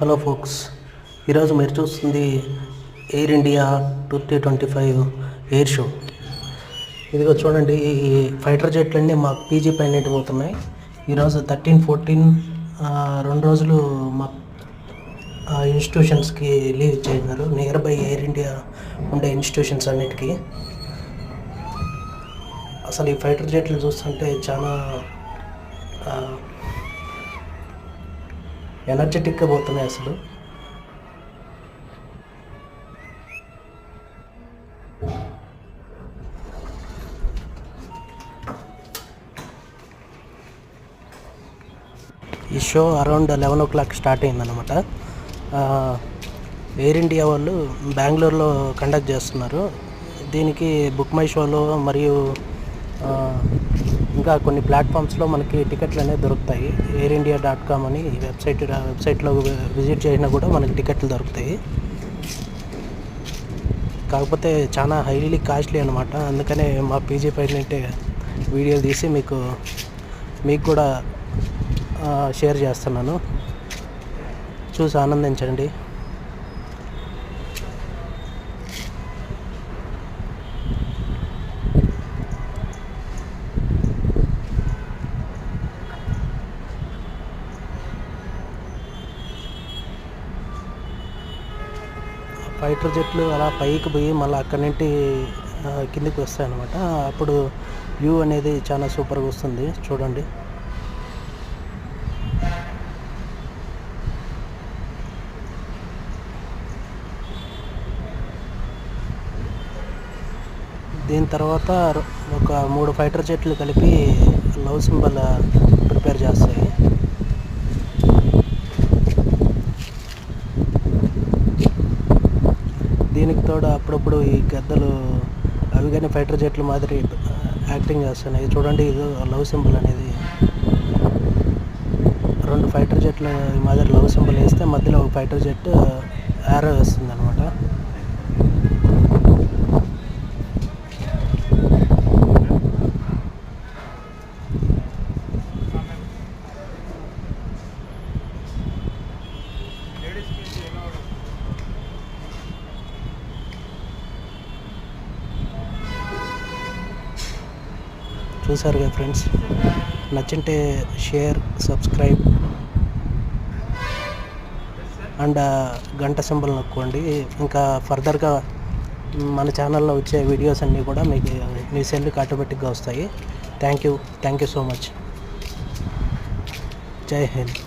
Hello folks, ఈరోజు మీరు చూస్తుంది ఎయిర్ ఇండియా 2025 ఎయిర్ షో. ఇదిగో చూడండి, ఈ ఫైటర్ జెట్లన్నీ మా పీజీ పైన పోతున్నాయి. ఈరోజు 13, 14 2 రోజులు మా ఇన్స్టిట్యూషన్స్కి లీవ్ ఇచ్చేసినారు. నియర్ బై ఎయిర్ ఇండియా ఉండే ఇన్స్టిట్యూషన్స్ అన్నిటికీ. అసలు ఈ ఫైటర్ జెట్లు చూస్తుంటే చాలా ఎనర్జెటిక్గా పోతున్నాయి అసలు. ఈ షో అరౌండ్ 11 o'clock స్టార్ట్ అయిందన్నమాట. ఎయిర్ ఇండియా వాళ్ళు బెంగళూరులో కండక్ట్ చేస్తున్నారు. దీనికి బుక్ మై షోలో మరియు ఇంకా కొన్ని ప్లాట్ఫామ్స్లో మనకి టికెట్లు అనేవి దొరుకుతాయి. airindia.com అని వెబ్సైట్లో విజిట్ చేసినా కూడా మనకి టికెట్లు దొరుకుతాయి. కాకపోతే చాలా హైలీ కాస్ట్లీ అనమాట. అందుకనే మా పీజీ పైన వీడియోలు తీసి మీకు కూడా షేర్ చేస్తున్నాను. చూసి ఆనందించండి. ఫైటర్ జెట్లు అలా పైకి పోయి మళ్ళీ అక్కడి నుండి కిందికి వస్తాయన్నమాట. అప్పుడు వ్యూ అనేది చాలా సూపర్గా వస్తుంది. చూడండి, దీని తర్వాత ఒక 3 ఫైటర్ జెట్లు కలిపి లవ్ సింబల్ ప్రిపేర్ చేస్తాయి. దీనికి తోడు అప్పుడప్పుడు ఈ గద్దలు అవి కానీ ఫైటర్ జెట్ల మాదిరి యాక్టింగ్ చేస్తున్నాయి. చూడండి, ఇది లవ్ సింబల్ అనేది 2 ఫైటర్ జెట్ల మాదిరి లవ్ సింబల్ వేస్తే మధ్యలో ఒక ఫైటర్ జెట్ యారో వేస్తుంది అనమాట. చూసారు కదా ఫ్రెండ్స్, నచ్చింటే షేర్, సబ్స్క్రైబ్ అండ్ గంట సింబల్ నొక్కండి. ఇంకా ఫర్దర్గా మన ఛానల్లో వచ్చే వీడియోస్ అన్నీ కూడా మీకు మీ సెల్కి ఆటోమేటిక్గా వస్తాయి. Thank you so much. జై హింద్.